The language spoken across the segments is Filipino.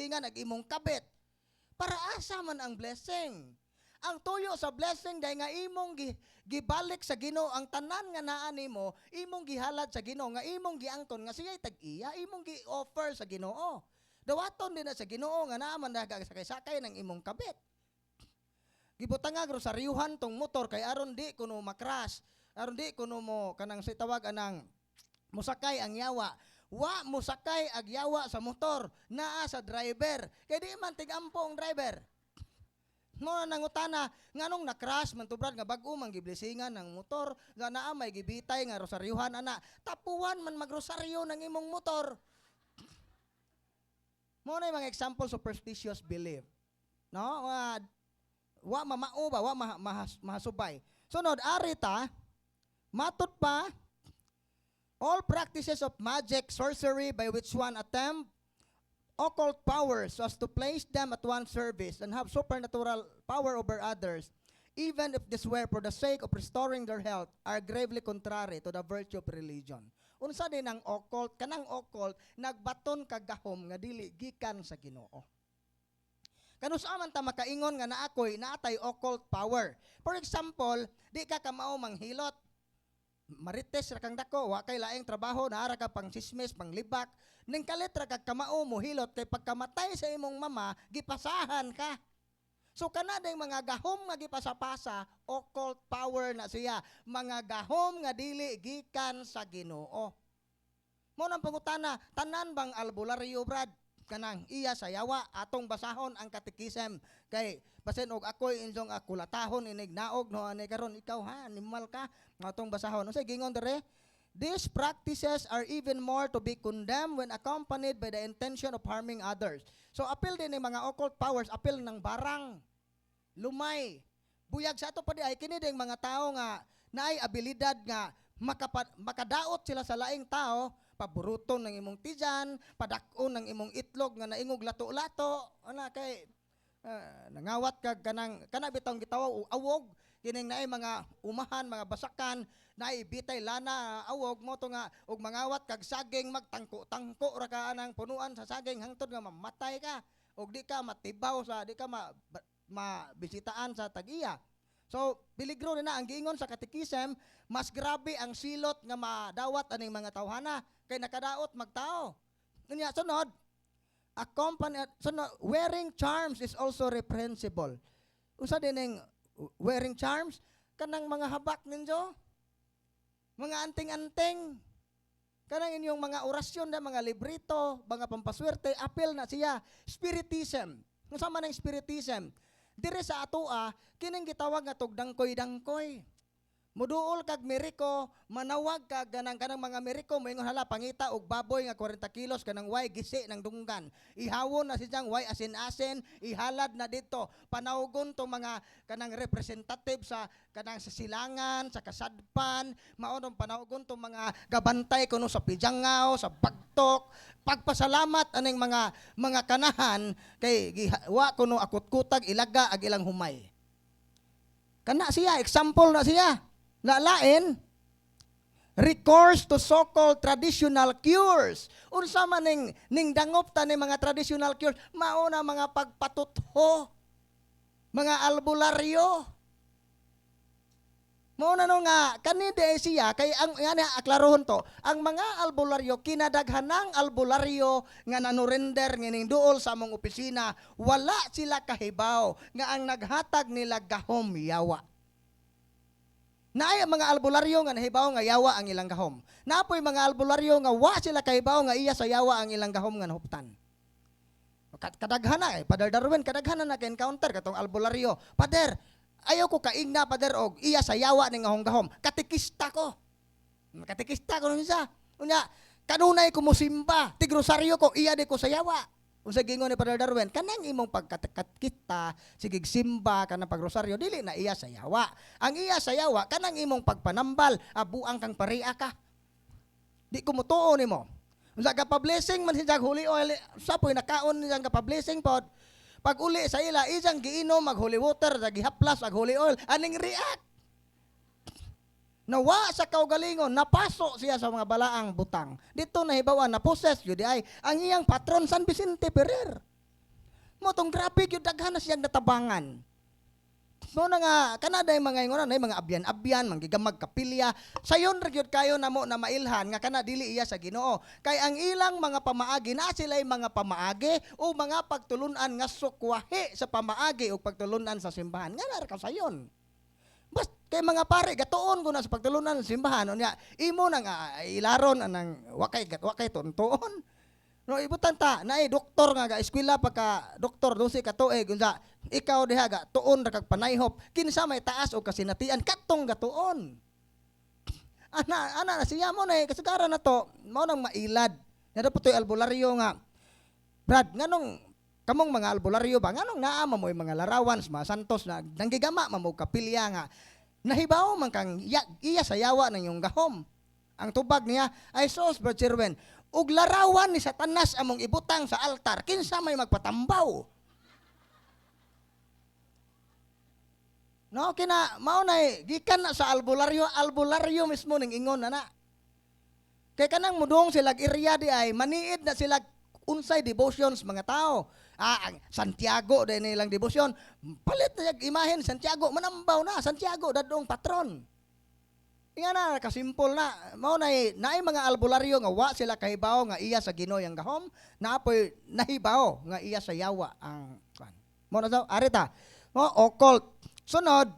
blessingan ag imong kabit. Para asa man ang blessing? Ang tuyo sa blessing dahil nga imong gibalik sa Ginoo ang tanan nga naa nimo, imong gihalad sa Ginoo nga imong giangton nga siya'y tag-iya, imong gi-offer sa Ginoo. Dawaton din na sa Ginoo nga naa man sakay-sakay ng imong kabit. Gibutang grosaryuhan tong motor kay aron di kuno makras, aron di kuno mo kanang si tawag anang musakay ang yawa. Wa musakay ag yawa sa motor, naa sa driver. Kay di man tigampo ang driver. No nangutana nganong na-crash man tubrad nga bag-o man giblisingan ng motor nga naa may gibitay nga rosaryuhan ana tapuan man magrosaryo ng imong motor. Mo na mga example superstitious belief. No? Wa mamao ba wa mahasubay. Sunod arita matud pa all practices of magic, sorcery by which one attempt occult powers so as to place them at one's service and have supernatural power over others, even if this were for the sake of restoring their health, are gravely contrary to the virtue of religion. Unsa din ang occult? Kanang occult, nagbaton kagahom nga dili gikan sa Ginoo. Kanusa man ta makaingon nga naatay occult power. For example, di ka kamao manghilot, marites ra kang dako, wa kay laing trabaho, naara ka pang sismis, pang libak, ning kalit ra kag kamao mo hilot kay pagkamatay sa imong mama, gipasahan ka. So kana ding mga gahom nga gipasapasa, occult power na siya, mga gahom nga dili gikan sa Ginoo. Mo nang pangutana, tanan bang albularyo brad? Kanang iya sa yawa atong basahon ang katekisem kay basin og ako'y inyong akulatahon inig naog no ani karon ikaw ha animal ka atong basahon unsay gingon dere. These practices are even more to be condemned when accompanied by the intention of harming others. So apil din ng mga occult powers, apil ng barang, lumay, buyag sa ato pa di ay kini ding mga tao nga naay abilidad nga makadaot sila sa laing tao, paburuton ng imong tijan, padakon ng imong itlog nga naingog lato-lato, ana kay nangawat kag kanang kana bitong gitaw awog kining naay mga umahan, mga basakan, naay bitay lana awog mo to nga og mangawat kag saging magtangko-tangko ra ka anang punuan sa saging hangtod nga mamatay ka og di ka matibaw sa di ka mabisitaan sa tag-iya. So, peligro na ang giingon sa katekisem, mas grabe ang silot nga madawat aning mga tawhana kay nakadaot magtao. Unya sunod, wearing charms is also reprehensible. Usa din ning wearing charms kanang mga habak ninyo, mga anting-anting, kanang inyong mga orasyon na mga librito, mga pampaswerte, apil na siya. Spiritism. Unsa man ang spiritism? Dire sa atoa, kining gitawag nga tog dangkoy-dangkoy. Muduol kag Meriko, manawag kag kanang mga Meriko, moingon hala pangita og baboy nga 40 kilos kanang way gisi ng dunggan. Ihawon na siyang way asin-asin, ihalad na dito. Panawgon to mga kanang representative sa kanang sa silangan, sa kasadpan, maunong panawgon to mga gabantay kuno sa pijangaw, sa bagtok, pagpasalamat aning mga kanahan kay wa kuno akut-kutag ilaga ag ilang humay. Kana siya, example na siya. Lalain, recourse to so-called traditional cures. Unsa man ning dangop ta ni mga traditional cures, mauna mga pagpatutho, mga albularyo. Mauna no nga kani de siya kay ang ngani aklarohon to, ang mga albularyo kinadaghanang albularyo nga nanurender ngining duol sa among opisina, wala sila kahibaw nga ang naghatag nila gahom yawa. Naay mga albularyo nga nahibaw nga yawa ang ilang gahom. Napoy mga albularyo nga wa sila kahibaw nga iya sa yawa ang ilang gahom nga nahuptan. Kadaghana Padre Darwin, kadaghana na ka-encounter katong albularyo. Pader, ayaw ko kaingna pader og iya sa yawa ning gahom. Katikista ko nun siya. Unya, kanunay ko musimba, tigrosaryo ko iya di ko sa yawa. Unsa gingon ni Padre Darwin, kanang imong pagkatikita sigig simba kanang pagrosaryo dili na iya sa yawa. Ang iya sa yawa kanang imong pagpanambal, abuang kang paria ka. Di ko mutuo nimo. Unsa ka pa-blessing man siya holy oil, sa poy nakaon niya ka pa-blessing pod. Pag uli sa ila ijang giinom mag holy water, gihaplas ag holy oil, aning react. Nawa sa kaugalingon, napaso siya sa mga balaang butang. Dito nahibawan na poses, yun ay, ang iyang patron San Vicente Ferrer. Katong grabe gyud daghan na siyang natabangan. No na nga kanada yung mga ingon na mga abyan-abyan manggigamag kapilya sayon ra gyud kayo namo na mailhan nga kana dili iya sa Ginoo kay ang ilang mga pamaagi na sila'y mga pamaagi o mga pagtulunan nga sukwahi sa pamaagi o pagtulunan sa simbahan nga ra ka sayon. Bas kay mga pare gatuon ko na sa pagtulunan sa simbahan unya imo na nga ilaron anang wakay tuntuon. No ibutan ta naay doktor nga ga eskwela pagka doktor 12 ka tuig unsa ikaw diha ga tuon ra kag panayhop kinsa may taas o kasinatian katong gatuon. Ana na siya mo na kasagaran na to mao nang mailad. Nada po toy albularyo nga. Brad nganong kamong mga albularyo ba nganong naa mo mga larawan sa mga santos na nanggigama mamo kapilya nga nahibaw man kang iya sa yawa ng iyong gahom. Ang tubag niya ay sos Brad Sherwin ug larawan ni Satanas among ibutang sa altar kinsa may magpatambaw. No kina mao nay gikan na sa albularyo mismo ning ingon na. Kay kanang mudong sila area di ay maniid na sila unsay devotions mga tao. Ang Santiago din nilang devotion. Palit na yung imahen Santiago manambaw na Santiago dadong patron. Nga na, kasimple na. Mao naay mga albularyo nga wa sila kahibaw nga iya sa Ginoo yang gahom, naapoy nahibaw nga iya sa yawa ang kwan. Mao na daw arita. Mo occult. Sunod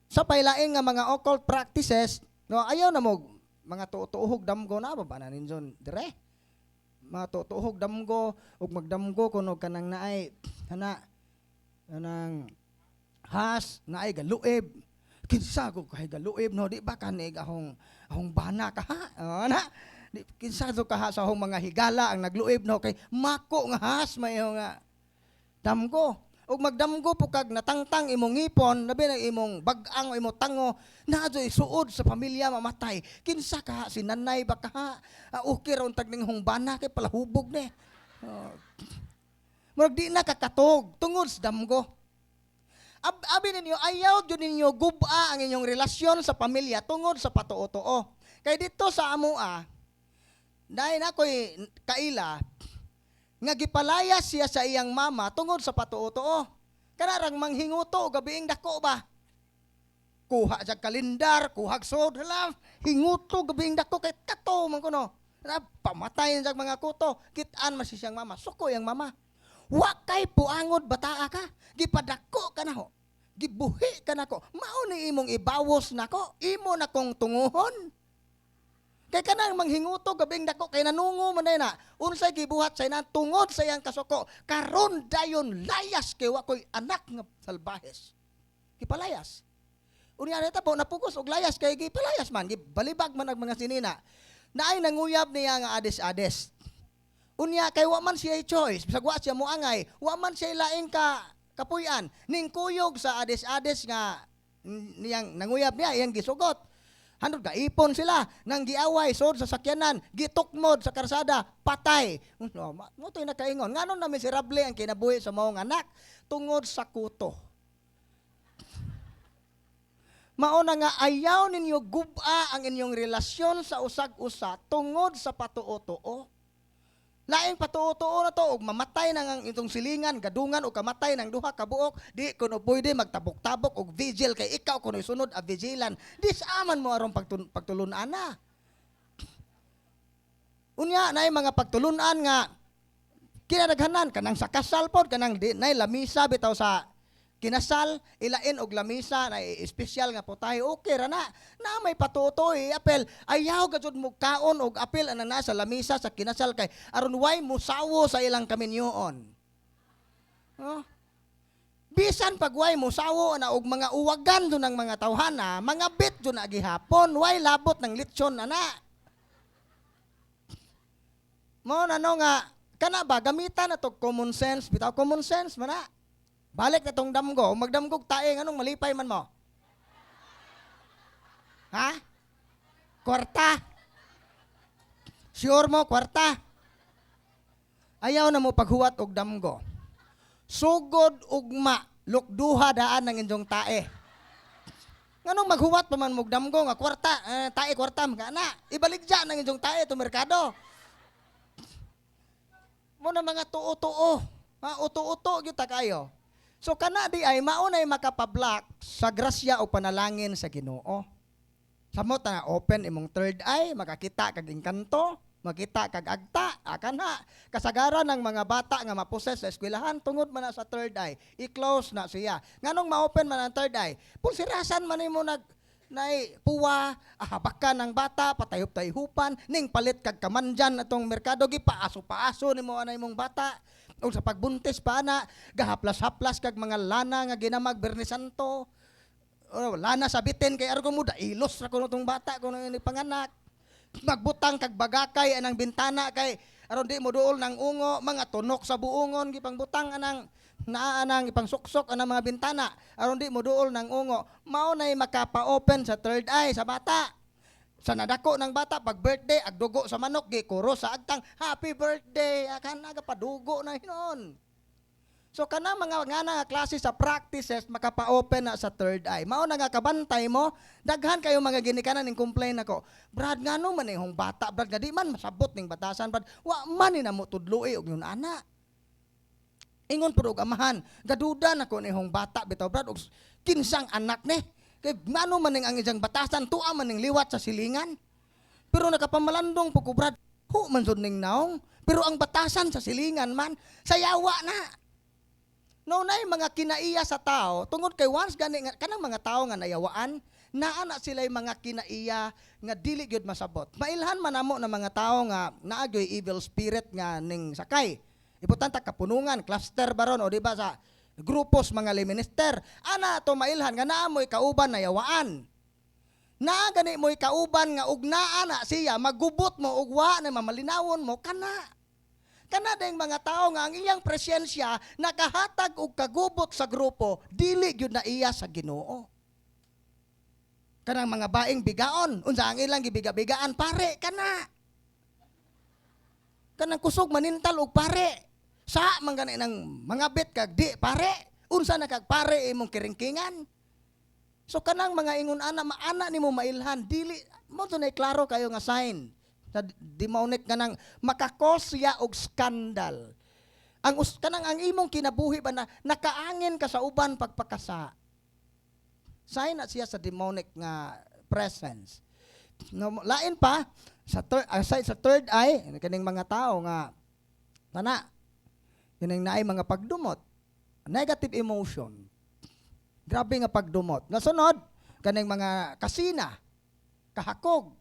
sa paylaing nga mga occult practices, no ayaw na mo mga tutuhog damgo na ba na ninjon dire. Mga tutuhog damgo ug magdamgo kuno kanang naay kanang has naay galuib. Kinsa ko kay galuib no di ba kanig ahong bana ka ha na di kinsa ko kaha sa ahong mga higala ang nagluib no kay mako nga has mayo nga damgo ug magdamgo po kag natangtang imong ngipon labi na imong bag-ang o imong tango nadyoy suod sa pamilya mamatay kinsa ka si nanay ba ka okay ra untag ning bana kay palahubog ni murag di na kakatog tungod sa damgo. Abi ninyo, ayaw dyan ninyo guba ang inyong relasyon sa pamilya tungod sa patuo-tuo. Kaya dito sa amua, dahil ako'y kaila, nga gipalaya siya sa iyang mama tungod sa patuo-tuo. Kanarang manghinguto, gabiing dako ba? Kuha sa kalendar, kuha sod, hinguto, gabiing dako, kay kato, man kuno. Pamatayin sa mga kuto, kitaan mas siyang mama, suko yung mama. Wakay puangod bataa ka, gipadako ka na ho, gibuhi ka na ko, mauni imong ibawos na ko, imo na kong tunguhon. Kay ka nang manghinguto gabing dako, kay nanungo man na, unsay gibuhat sa inan, tungod sa iyang kasuko, karon dayon layas kay wakoy anak nga salbahes. Gipalayas. Unya na po, napugos og layas, kay gipalayas man, gibalibag man ang mga sinina, na ay nanguyab niya nga ades-ades. Unya kay wa man siya choice, bisag wa siya moangay, wa man siya laing kapuy-an, ning kuyog sa ades-ades nga niyang nanguyab niya iyang gisugot. Hanod ka ipon sila nang giaway sod sa sakyanan, gitukmod sa karsada, patay. Mo toy nakaingon, nganon na miserable ang kinabuhi sa maong anak tungod sa kuto. Mao na nga ayaw ninyo guba ang inyong relasyon sa usag-usa tungod sa patuo-tuo. Laing patuo-tuo na to og mamatay nang ang itong silingan gadungan o kamatay ng duha ka buok di kuno pwede magtabok-tabok og vigil kay ikaw kuno sunod a vigilan di saaman mo aron pagtulunan na. Unya nay mga pagtulunan nga kinadaghanan kanang sa kasal pod kanang nay lamisa bitaw sa kinasal ilain og lamisa na espesyal nga putahe okay ra na may patutoy apel ayaw gajud mo kaon og apel anang nasa lamisa sa kinasal kay aron way musawo sa ilang kaminyoon. Bisan pag way musawo na og mga uwagan do ng mga tawhana, mga bit do na gihapon, way labot ng lechon ana. Mo nano nga kana ba gamitan na to common sense bitaw common sense man na. Balik na tong damgo, magdamgog tae, anong malipay man mo? Ha? Kwarta? Sure mo, kwarta? Ayaw na mo paghuwat og damgo. Sugod ugma, lukduha daan ng inyong tae. Nganong maghuwat pa man mog damgo nga kwarta, tae kwarta mga na. Ibaligya ng inyong tae to merkado. Mo na mga tuo-tuo. Uto-uto gyud ta kayo. So kana di ay maunay makapablock sa grasya o panalangin sa Ginoo. Samot na open imong third eye, makakita kag engkanto, makita kag agta, kana kasagaran ng mga bata nga maposes sa eskwelahan tungod man na sa third eye, i-close na siya. Nganong ma-open man ang third eye? Pulsirasan man nimo nay puwa, ahabakan ng bata, patayop-tayhupan, ning palit kag kamandyan atong merkado gipaaso-paaso nimo anay mong bata. O sa pagbuntis pa na, gahaplas-haplas kag mga lana nga ginamag Bernie Santo. O, lana sa bitin kay argo mo, dailos ra kuno tong bata kuno ni panganak. Magbutang kag bagakay anang bintana kay aron di mo duol ng ungo, mga tunok sa buongon gipang butang anang naanang ipang suksok anang mga bintana aron di mo duol ng ungo. Mao nay makapa-open sa third eye sa bata. Sa nadako ng bata pag birthday agdugo sa manok gikuro sa agtang happy birthday akan nagapadugo na hinon. So kana mga nga klase sa practices makapa-open na sa third eye. Mao na nga kabantay mo, daghan kayo mga ginikanan ning complain ako. Brad ngano man ihong bata, brad nga di man masabot ning batasan, brad. Wa man ni namo tudloi og yun ana. Ingon pud og amahan, gaduda nako nihong bata bitaw brad og kinsang anak ni. Kay ngano man ning ang ijang batasan, tuwa man ning liwat sa silingan. Pero nakapamalandong pud ko brad, hu man sud ning naong. Pero ang batasan sa silingan man, sayawa na. No nay mga kinaiya sa tao tungod kay once gani nga kanang mga tao nga nayawaan naa na sila'y mga kinaiya nga dili gyud masabot. Mailhan man namo na mga tao nga naa gyoy evil spirit nga ning sakay. Importante kapunungan, cluster baron o di ba sa grupos mga liminister. Ana to mailhan nga naa mo'y kauban nayawaan. Naa gani mo'y kauban nga ug naa na siya magubot mo ug wa na mamalinawon mo kana. Kana dayong mga tao nga ang iyang presensya nakahatag og kagubot sa grupo, dili gyud na iya sa Ginoo. Kanang mga baing bigaon, unsa ang ilang gibiga-bigaan pare kana. Kanang kusog manintal og pare. Sa man gani nang mga bet kag di pare, unsa na kag pare imong kiringkingan. So kanang mga ingon ana maana nimo mailhan dili mo tunay klaro kayo nga sign. Sa demonic nga nang makakosya og skandal. Kanang ang imong kinabuhi ba na nakaangin ka sa uban pagpakasa. Sign na siya sa demonic nga presence. No, lain pa sa third eye kaning mga tao nga kana kining naay mga pagdumot, negative emotion. Grabe nga pagdumot. Nasunod kaning mga kasina, kahakog.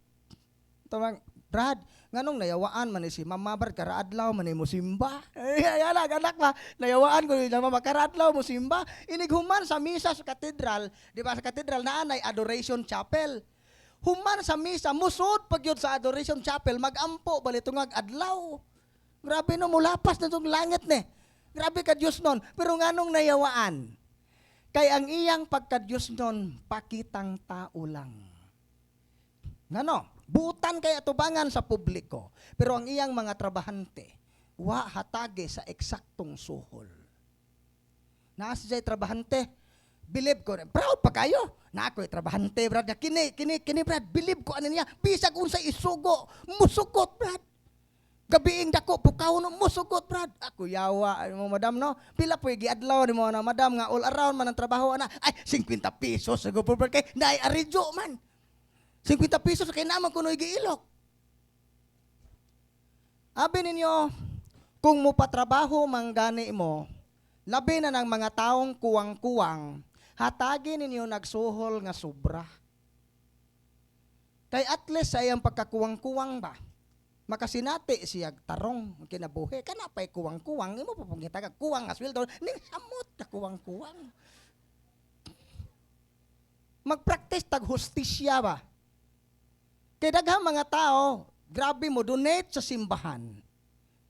Tumang Brad, nganong nayawaan man ni si Mama Brad karaadlaw man ni mo simba. Ay anak ba, nayawaan ko ni Mama karaadlaw mo simba. Inighuman sa misa sa katedral, di ba sa katedral na anay adoration chapel. Human sa misa, musod pag yun sa adoration chapel, magampo balitungag adlaw. Grabe no, mulapas na itong langit ni. Grabe ka Diyos nun. Pero nganong nayawaan? Kay ang iyang pagka-Diyos nun, pakitang tao lang. Ngano? Butan kay atubangan sa publiko. Pero ang iyang mga trabahante, wa hatage sa eksaktong suhol. Naas siya trabahante, believe ko, proud pa kayo. Na ako'y trabahante, brad. Kini, brad, believe ko ano niya. Bisag unsay isugo, musugot, brad. Gabiing dako, pukaw no, musugot, brad. Ako yawa, mo madam, no? Pila po giadlaw ni mo na madam nga all around man ang trabaho na. Ay, 50 pesos, sago po, brad, kay naay aridyo man. 50 pesos kay naman kuno giilok. Abi ninyo, kung mo patrabaho manggani mo, labi na ng mga taong kuwang-kuwang, hatagi ninyo nagsuhol nga sobra. Kay at least sa iyang pagkakuwang-kuwang ba, makasinati siya tarong kinabuhi, kana pa'y kuwang-kuwang, imo pa pong gitagag kuwang as well, ning samot ka kuwang-kuwang. Mag-practice tag hustisya ba? Kaya daghang mga tao, grabe mo, donate sa simbahan.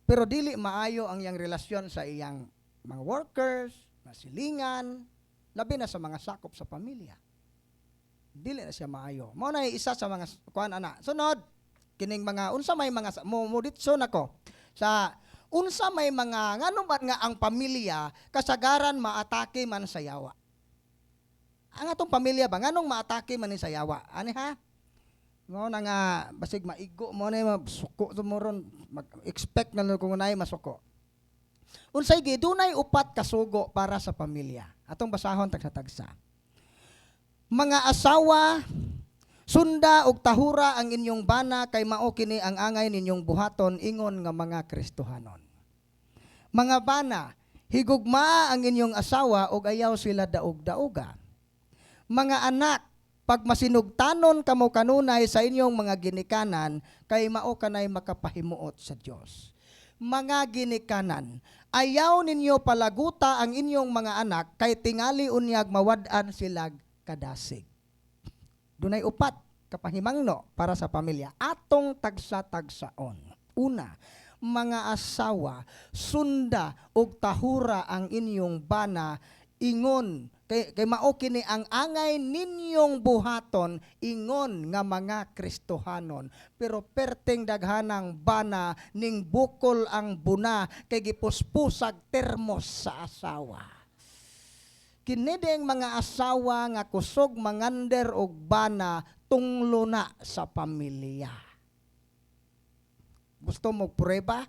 Pero dili maayo ang iyang relasyon sa iyang mga workers, masilingan, labi na sa mga sakop sa pamilya. Dili na siya maayo. Mao na isa sa mga kuan ana. Sunod, kining mga unsa may mga muditso nako. Sa unsa may mga ngano man nga ang pamilya kasagaran maatake man sa yawa. Ang atong pamilya ba nganong maatake man ni sa yawa? Ani ha? Mo na nga basig maigo mo na masuko tumuron mag-expect na kung unay masuko. Unsay gidunay upat ka sugo para sa pamilya. Atong basahon tagsa-tagsa. Mga asawa, sunda og tahura ang inyong bana kay mao kini ang angay ninyong buhaton ingon nga mga Kristohanon. Mga bana, higugma ang inyong asawa og ayaw sila daog-daoga. Mga anak, pag masinugtanon kamo kanunay sa inyong mga ginikanan, kay mao kanay makapahimuot sa Dios. Mga ginikanan, ayaw ninyo palaguta ang inyong mga anak kay tingali unyag mawad-an sila kadasig. Dunay upat kapahimangno para sa pamilya. Atong tagsa-tagsaon. Una, mga asawa, sunda og tahura ang inyong bana ingon kay mao kini ang angay ninyong buhaton ingon nga mga Kristohanon. Pero perting daghanang bana ning bukol ang buna kay gipuspusag termos sa asawa. Kini ding mga asawa nga kusog mangander og bana tunglo na sa pamilya. Gusto mo prueba?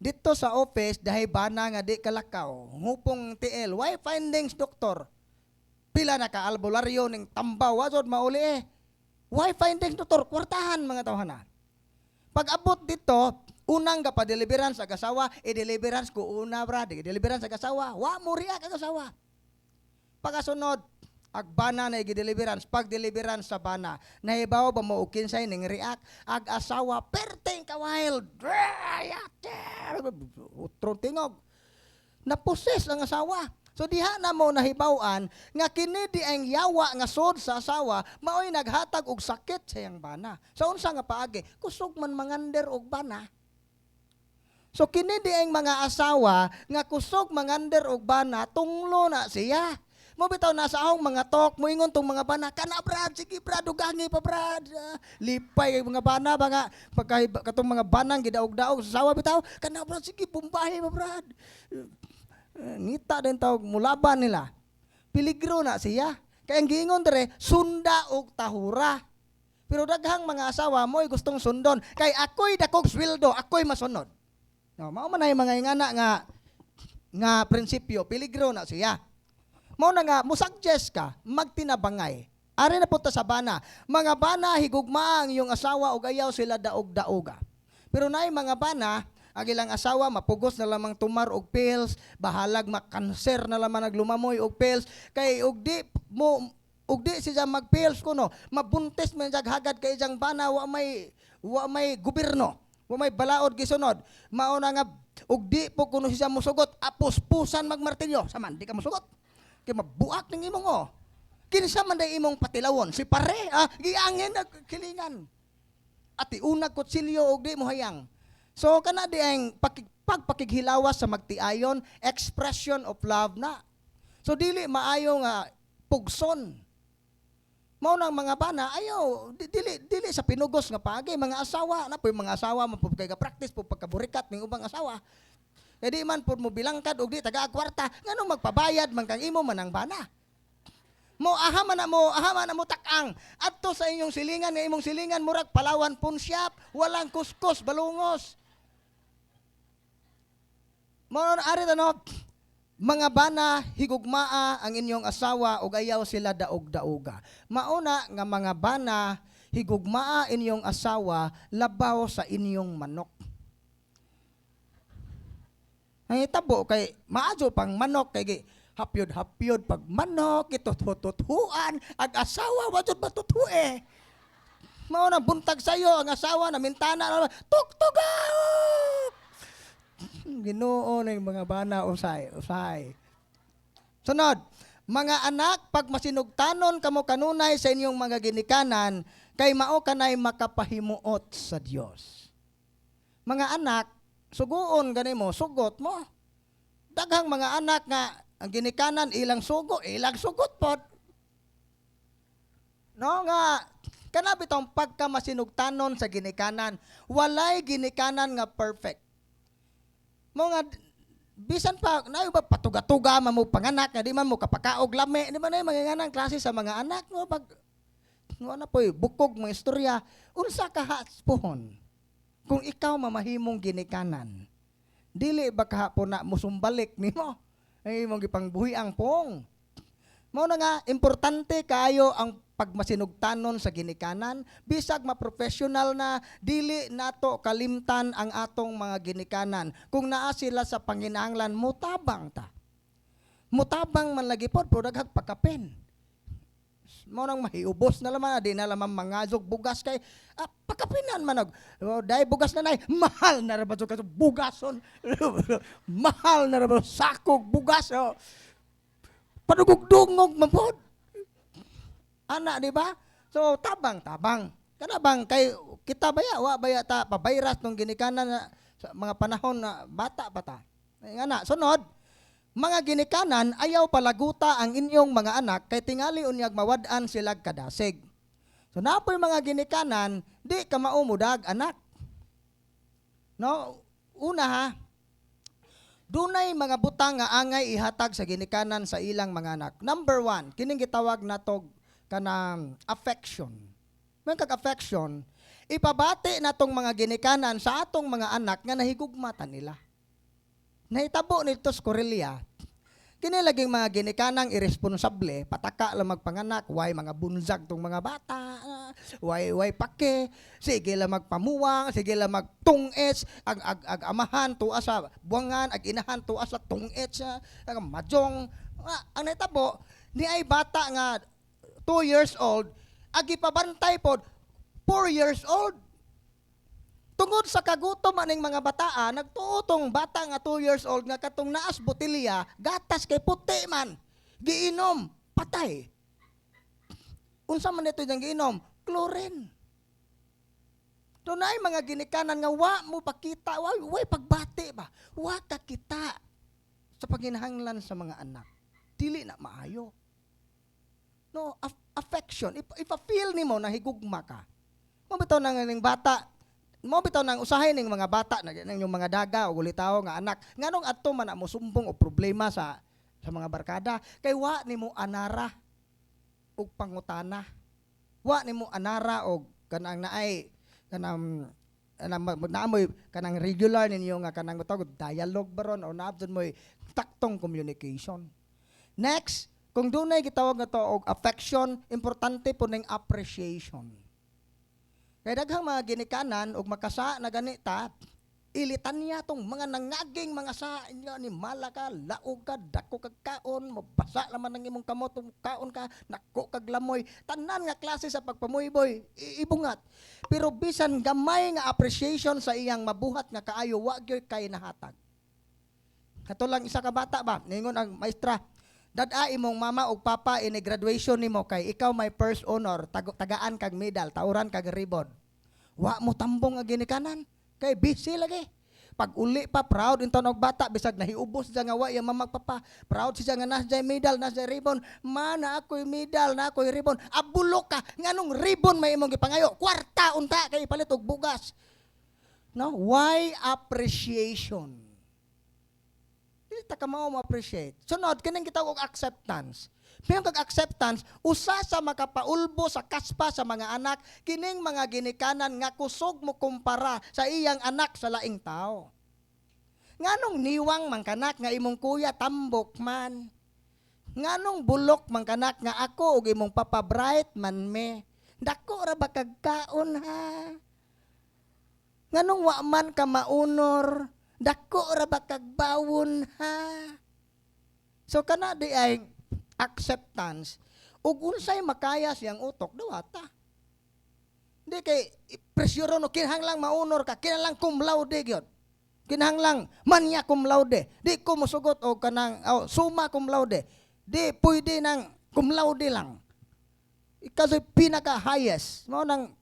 Dito sa office, dahil bana nga di kalakaw, hupong TL, why findings, doktor? Pila na ka albularyo ning tambaw, wazod mauli eh. Why findings, doktor? Kwartahan mga tawhana. Pag abot dito, unang kapadeliverance sa asawa, i-deliverance ko una brad, i-deliverance sa asawa, wa mo riak ang asawa. Pagkasunod, ag bana na i-deliverance, pag deliverance sa bana, nahibaw ba mo ukinsay ning riak, ag asawa, perting ka wild, utron tingog, naposes ang asawa. So diha na mo nahibawan, nga kini di ang yawa nga sod sa asawa, maoy naghatag og sakit sa iyang bana. So unsa nga paagi, kusog man mangander og bana. So kini di ang mga asawa, nga kusog mangander og bana, tunglo na siya. Mo bitaw nasa ahong mga talk, moingon tong mga bana, kana brad, sige brad, ugangi pa brad. Lipay mga bana ba nga, pagka katong mga banang gidaog-daog sa sawa bitaw, kana brad, sige bumbahe pa brad. Ngita din tawag, mulaban nila. Piligro na siya. Kaya ang giingon dire, sunda og tahura. Pero daghang mga asawa mo'y gustong sundon. Kay ako'y dakog sweldo, ako'y masunod. No, mao man ay mga ingana nga prinsipyo, piligro na siya. Mao na nga, musuggest ka, magtinabangay. Ari na punta sa bana. Mga bana, higugma ang iyong asawa o ayaw sila daog-daoga. Pero naay mga bana, ang ilang asawa, mapugos na lamang tumar og pills, bahalag makanser na lamang naglumamoy og pills, kay ugdi siya mag-pills kuno, mabuntis man jag hagad kay iyang bana, wa may gobyerno, wa may balaod gisunod. Mao na nga, ugdi po kuno siya musugot, apos-pusan magmartilyo, saman, di ka musugot. Kaya mabuak ng imong o. Kinsa man day imong patilawon. Si pare, giangin na kilingan. At iunag kutsilyo og di mo hayang. So, kana di ang pagpakighilawas sa magtiayon, expression of love na. So, dili maayo nga pugson. Mao nang mga bana, ayaw, dili sa pinugos nga pagi. Mga asawa, na po yung mga asawa, mapagka-practice po pagkaburikat ng ubang asawa. E di man po mo bilangkad o di taga-kwarta, ngano magpabayad man kang imo man ang bana. Aha man na mo takang. Adto sa inyong silingan, nga imong silingan, murag Palawan punsyap, walang kuskus, balungos. Mao ari no, mga bana, higugmaa ang inyong asawa o ayaw sila daog-daoga. Mauna nga mga bana, higugmaa inyong asawa, labaw sa inyong manok. Ay tabo kay maadyo pang manok kay hapyod pag manok ito tututuan ag asawa wajud matutue. Mao na buntag sayo ang asawa na mintana tuktugaw. Ginoo ning mga bana usay. Sunod, mga anak pag masinugtanon kamo kanunay sa inyong mga ginikanan kay mao kanay makapahimuot sa Dios. Mga anak suguon gani mo, sugot mo. Daghang mga anak nga ang ginikanan ilang sugot pod. No nga kana bitong pagka masinugtanon sa ginikanan, walay ginikanan nga perfect. Mo nga bisan pa nayo ba patuga-tuga mo panganak nga di man mo kapakaog lami, di man ay manginganang klase sa mga anak no pag no na poy bukog mo istorya, unsa ka haspohon? Kung ikaw mamahimong ginikanan, dili ba kahapon na musumbalik nimo ay imong gipangbuhi ang pong. Mao na nga importante kayo ang pagmasinugtanon sa ginikanan bisag ma-professional na dili nato kalimtan ang atong mga ginikanan. Kung naa sila sa panginahanglan, mutabang ta. Mutabang man lagi pod pero daghang pagkapen. Mao nang mahiubos na laman, di na lamang mangazog bugas kay pagkapinan man dai bugas na nay, mahal na ra ba to bugason. Mahal na ra ba sakog bugas. Padugog-dungog man pod. Ana, di ba? So tabang-tabang. Kana bang kay kita baya wa baya ta pabayras nung ginikanan na sa mga panahon na bata pa ta. Ngana, sunod, mga ginikanan ayaw palaguta ang inyong mga anak kay tingali unyag mawad-an sila kadasig. So napoy mga ginikanan, di ka maumudag anak. No, una ha, dunay mga butang nga angay ihatag sa ginikanan sa ilang mga anak. Number 1, kining gitawag natog kanang affection. May kag-affection, ipabati natong mga ginikanan sa atong mga anak nga nahigugmata nila. Nahitabo nito sa Korelia, kinilaging mga ginikanan irresponsable, pataka lang magpanganak, way mga bunzag tong mga bata, way pake, sige lang magpamuwang, sige lang magtungets, ag amahan tuwa sa buwangan, ag inahan tuwa sa tungets, ag majong. Ang nahitabo, ni ay bata nga 2 years old, agi pabantay pod 4 years old. Tungod sa kagutom aning mga bataan, nagtuotong bata nga 2 years old nga katong naas botilya, gatas kay puti man, giinom, patay. Unsa man ito yung giinom? Chlorine. Doon ay mga ginikanan nga wa mo pakita, way pagbati ba? Wa ka kita sa paghinahanglan sa mga anak. Dili na maayo. No, affection. If feel nimo na higugma ka. Mo bitaw nang ning bata, mo bitaw nang usahay ning mga bata na yung mga daga o gulitaw nga anak. Nganong adto man mo sumbong o problema sa mga barkada kay wa nimo anara og pangutana. Wa nimo anara og kanang naay kanang naamoy kanang regular ninyo nga kanang tawag dialogue baron o naabdon moy taktong communication. Next, kung dunay gitawag nga to og affection, importante po ning appreciation. Kay daghang mga ginikanan og makasa na ganita, ilitan niya tong mga nangaging mga sa inyo ni malaka, laog ka, dako kag kaon, mabasa laman ng imong kamot, kaon ka, nako kag lamoy, tanan nga klase sa pagpamuyboy, ibungat. Pero bisan gamay nga appreciation sa iyang mabuhat nga kaayo, wa gyud kay nahatag. Katulang isa ka bata ba, ningon ang maestra, dad-a imong mama ug papa ini graduation nimo kay ikaw may first honor, tagaan kag medal, tauran kag ribbon. Wa mo tambong nga ginikanan kay busy lagi. Pag uli pa proud inton og bata bisag nahiubos siya nga wa iya mama papa. Proud siya nga nas jay medal, nas jay ribbon. Mana ako'y medal, na ako'y ribbon. Abulok ka nganong ribbon may imong gipangayo. Kwarta unta kay palit og bugas. No, why appreciation? Dili ta ka mao ma-appreciate. Sunod, kining gitawag og acceptance. Mayroon kag acceptance, usa sa makapaulbo sa kaspa sa mga anak, kining mga ginikanan nga kusog mo kumpara sa iyang anak sa laing tao. Nganong niwang man kanak nga imong kuya tambok man? Nganong bulok man kanak nga ako ug imong papa bright man me? Dako ra ba kag kaon ha? Nganong wa man ka maunor? Dako ra ba kag bawon ha? So kana di ay acceptance ug unsay makaya siyang utok dawata. Di kay presyo no kinahanglang maunor ka, kinahanglang cum laude gyud. Kinahanglang manya cum laude. Di ko mosugot og kanang summa cum laude. Di pwede nang cum laude lang. Kasi pinaka highest mo nang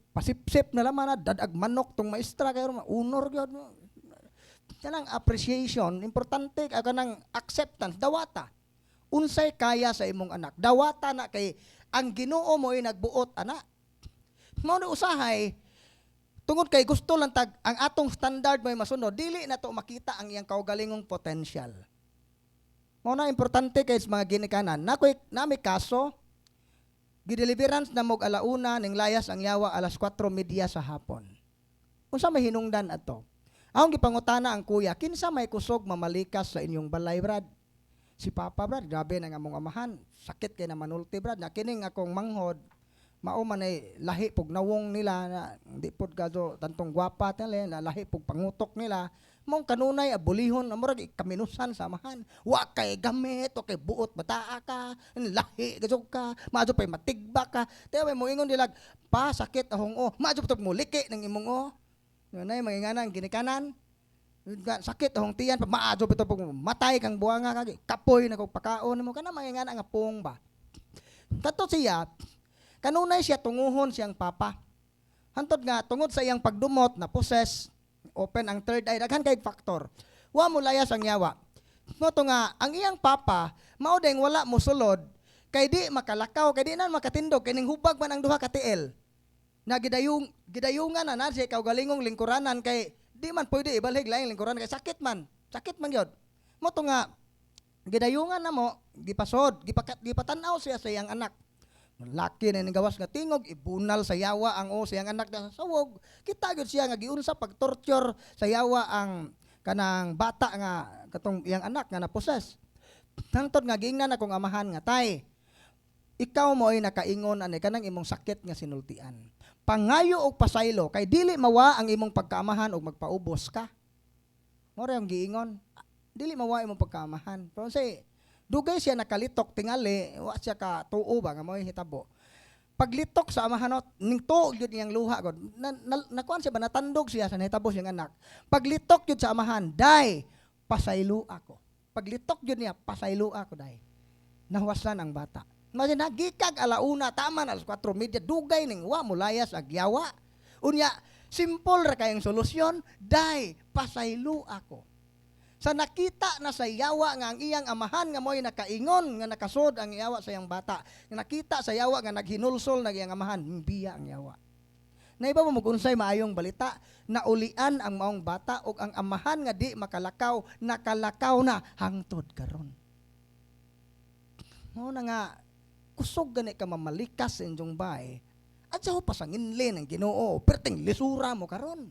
pasipsip na laman na dadag manok tong maestra kayo unor gyud mo. Kanang appreciation importante kanang acceptance dawata. Unsay kaya sa imong anak. Dawata na kay ang Ginoo mo ay nagbuot ana. Mao ni usahay tungod kay gusto lang tag ang atong standard may masunod dili na to makita ang iyang kaugalingong potential. Mao na importante kay sa mga ginikanan. Nami kaso gideliverance na mog alauna ning layas ang yawa alas 4:30 sa hapon. Unsa may hinungdan ato? Akong gipangutana ang kuya, kinsa may kusog mamalikas sa inyong balay, brad? Si Papa, brad, grabe na nga mong amahan. Sakit kay na manulti, brad. Na kining akong manghod, mao man ay lahi pug nawong nila na di pod gado tantong gwapa tale na lahi pug pangutok nila. Mong kanunay abulihon amurag kaminusan sa amahan. Wa kay gamit, wa kay buot bataa ka, lahi gajog ka, maadto pay matigba ka. Tayo mo ingon dilag, pa sakit ahong o, maadto pud mo liki ng imong o. Nanay manginganan ginikanan. Sakit ahong tiyan pa maadto bitaw pug matay kang buanga kag kapoy na kog pakaon mo kana manginganan nga pong ba. Kato siya kanunay siya tunguhon siyang papa. Hantod nga tungod sa iyang pagdumot na possess, open ang third eye daghan kay factor. Wa mo layas ang yawa. Moto nga ang iyang papa mao deng wala mo sulod kay di makalakaw kay di na makatindog kay ning hubag man ang duha ka tiil. Na gidayungan na siya kaugalingong lingkuranan kay di man pwede ibalhig laing lingkuranan kay sakit man gyud. Moto nga gidayungan na mo gipasod gipatanaw siya sa iyang anak. Laki na ning gawas nga tingog ibunal sa yawa ang o siyang anak na sawog. Kita gyud siya nga giunsa pag-torture sa yawa ang kanang bata nga katong iyang anak nga na-possess. Hangtod nga giingnan akong amahan nga tay ikaw mo ay nakaingon anay kanang imong sakit nga sinultian. Pangayo og pasaylo kay dili mawa ang imong pagkaamahan og magpaubos ka. Mo ra ang giingon. Dili mawa imong pagkaamahan. Pero say dugay siya nakalitok tingali, wa siya ka tuo ba nga mo'y hitabo. Paglitok sa amahanot, ning tuo gyud niyang luha god. Nakuan siya ba natandog siya sa nahitabo siyang anak. Paglitok gyud sa amahan, day pasaylo ako. Paglitok gyud niya, pasaylo ako day. Nahuwasan ang bata. Masi nagikag alauna taman alas 4:30 dugay ning wa mo layas ag yawa. Unya simple ra kayang solusyon, day pasaylo ako. Sa nakita na sa yawa nga ang iyang amahan nga mo'y nakaingon nga nakasod ang yawa sa iyang bata. Nga nakita sa yawa nga naghinulsol na iyang amahan, biya ang yawa. Naiba mo magunsay maayong balita, naulian ang maong bata o ang amahan nga di makalakaw, nakalakaw na hangtod karon. Mo na nga, kusog gani ka mamalikas sa inyong bay, at sa pasanginlin ang Ginoo, perting lisura mo karon.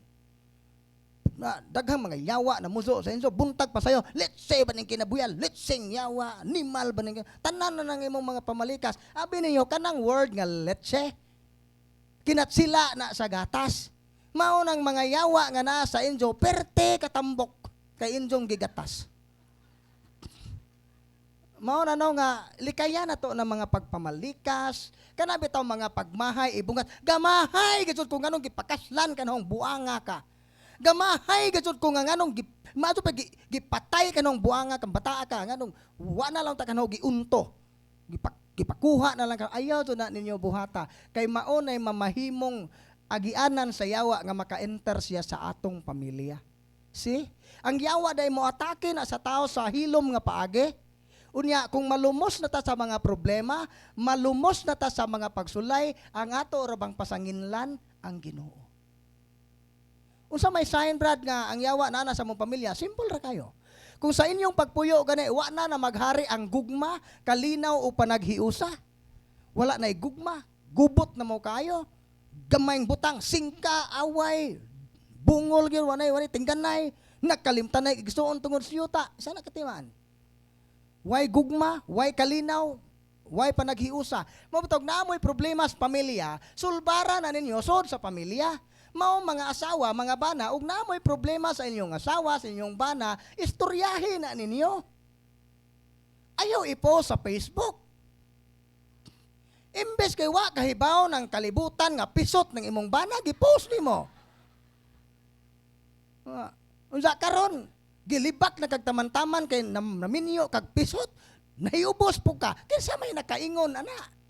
Na daghang mga yawa na muso sa inyo buntag pa sayo let's say ba ning kinabuyal let's sing yawa nimal ba ning tanan na nang imong mga pamalikas abi ninyo kanang word nga let's say kinatsila na sa gatas mao nang mga yawa nga naa sa inyo perte katambok kay inyong gigatas mao na no nga likaya na to ng mga pagpamalikas kana bitaw mga pagmahay ibungat gamahay gid kung anong gipakaslan kanang buanga ka. Gamahay gajud ko nga nganong maato pa gipatay kanong buanga kang bataa ka nganong wa na lang ta kanang giunto. Gipakuha na lang ka ayaw to na ninyo buhata kay mao nay mamahimong agianan sa yawa nga maka-enter siya sa atong pamilya. See? Ang yawa day mo atake na sa tao sa hilom nga paagi. Unya kung malumos na ta sa mga problema, malumos na ta sa mga pagsulay, ang ato ra bang pasanginlan ang Ginoo. Unsa may sign brad nga ang yawa na sa mong pamilya, simple ra kayo. Kung sa inyong pagpuyo gani wa na maghari ang gugma, kalinaw o panaghiusa. Wala nay gugma, gubot na mo kayo. Gamayng butang, singka, away, bungol gyud wanay tingganay, nakalimtanay igsuon tungod sa yuta. Sana katiman. Way gugma, way kalinaw, way panaghiusa. Mabutog na amoy problema sa pamilya, sulbara na ninyo sod sa pamilya. Mao mga asawa, mga bana, ug namoy problema sa inyong asawa, sa inyong bana, istoryahin na ninyo. Ayaw i-post sa Facebook. Imbes kay wa kahibaw ng kalibutan nga pisot ng imong bana, gi-post nimo. Unsa karon, gilibak na kag taman-taman kay naminyo kag pisot, nahiubos po ka. Kinsa may nakaingon ana.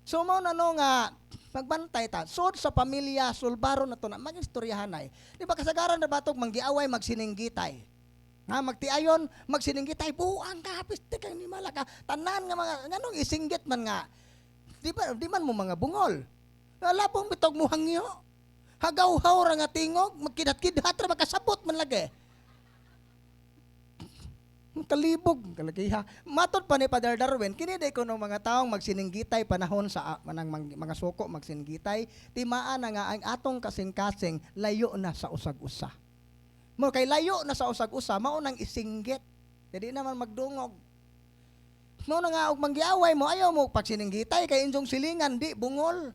So mao na no nga magbantay ta. Sud sa pamilya, sulbaro na to na, mag-istoryahan ay. Di ba kasagaran na batog manggiaway, magsininggitay. Nga, magtiayon, magsininggitay, buuan ka, piste kay ni malaka. Tanan nga mga, nganong isinggit man nga. Di man mo mga bungol. Labong bitog mo hangyo. Hagaw-haw ra nga tingog, magkidat-kidat ra makasabot man lagi. Kalibog kalakiha. Matod pa ni Father Darwin, kini day ko ng mga taong magsininggitay panahon sa manang mga suko magsininggitay, timaan na nga ang atong kasing-kasing layo na sa usag-usa. Mo kay layo na sa usag-usa mao nang isinggit. Dili naman magdungog. Mo na nga og manggiaway mo ayaw mo pagsininggitay kay injong silingan di bungol.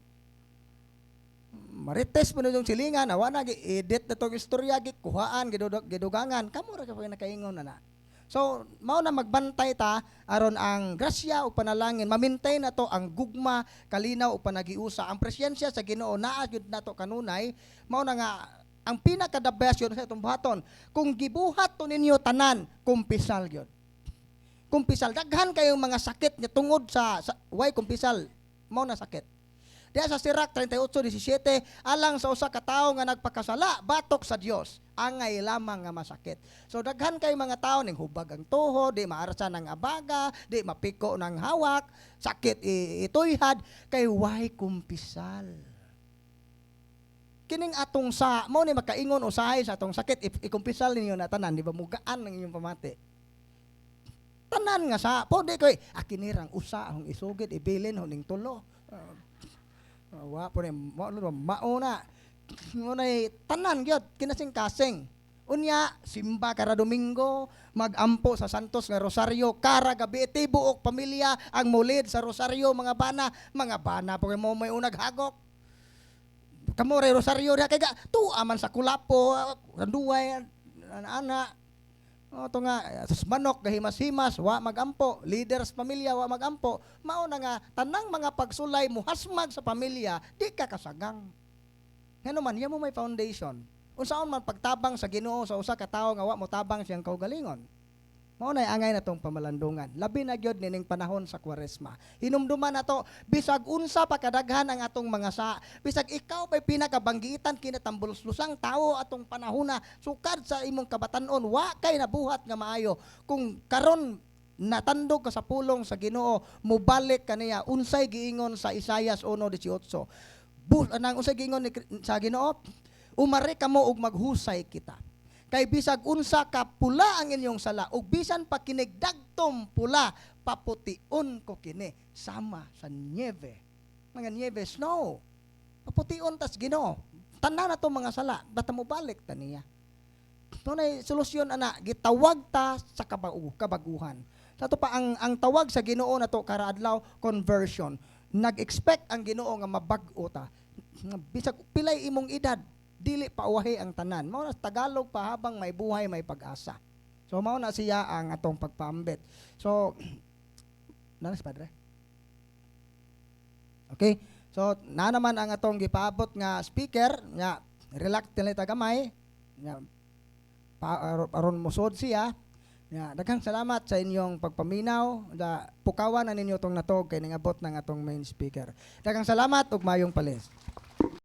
Marites mo yung silingan, awa na, edit na itong istorya, kuhaan, gidugangan, kamo ra ka nakaingon na. So, mao na magbantay ta, aron ang grasya o panalangin, mamintay na to ang gugma, kalinaw o panagiusa. Ang presyensya sa Ginoo, naagid na to kanunay, mao na nga, ang pinakadabasyon sa itong buhaton, kung gibuhat to ninyo tanan, kumpisal yun. Kumpisal, daghan kayong mga sakit niya tungod sa why kumpisal, mao na sakit. Diya sa Sirach 38:17, alang sa usa ka tawo nga nagpakasala, batok sa Dios, angay lamang nga masakit. So daghan kay mga tawo ning hubag ang tuhod, di maarsa ng abaga, di mapiko ng hawak, sakit ituyhad, kay way kumpisal. Kining atong sa mo ni makaingon usahay sa atong sakit, ikumpisal ninyo na tanan, di ba mugaan ng inyong pamati. Tanan nga sa, po di koy, akinirang usa, akong isugid, ibilin, huning tulo. Wa po rin, mauna. Ngunay, tanan gyud kinasing-kasing. Unya, simba kara Domingo, magampo sa Santos nga Rosario, kara gabi iti buok pamilya, ang mulid sa Rosario, mga bana po mo may unag hagok. Kamo ray Rosario, kaya tuaman sa Kulapo, randuay, ana, o to nga, sus manok, gahimas-himas, wa magampo, leaders pamilya, wa magampo, mauna nga, tanang mga pagsulay mo, hasmag sa pamilya, di ka kasagang. Ngano man, yan mo may foundation. Unsaon man pagtabang sa Ginoo sa usa ka tawo nga wa mo tabang siyang kaugalingon. Maunay angay na tong pamalandungan. Labi na gyud nining panahon sa Kwaresma. Hinumduman nato bisag unsa pa kadaghan ang atong mga sa, bisag ikaw pay pinakabanggitan kinatambulslusang tawo atong panahona, sukad sa imong kabatan-on wa kay nabuhat nga maayo. Kung karon natandog ka sa pulong sa Ginoo, mubalik kaniya unsay giingon sa Isaias 1:18. Nang unsay giingon sa Ginoo, umari kamo og maghusay kita. Kay bisag unsa ka pula ang inyong sala ug bisan pa kinigdagtom pula papution ko kini sama sa nieve. Mga nieve snow. Papution tas Ginoo. Tanan na to mga sala, basta mo balik ta niya. Tunay solusyon ana gitawag ta sa kabaguhan. Sa to pa ang tawag sa Ginoo na to karaadlaw conversion. Nag-expect ang Ginoo nga mabag-o ta. Bisag pilay imong edad, dili pauwahi ang tanan. Mao na Tagalog pa habang may buhay may pag-asa. So mao na siya ang atong pagpaambit. So nanas padre. Okay? So na naman ang atong gipaabot nga speaker nga relax tili tagamay nga aron mosod siya. Nga daghang salamat sa inyong pagpaminaw. Pukawan na ninyo tong natog kay ningabot ng atong main speaker. Daghang salamat ug mayong palis.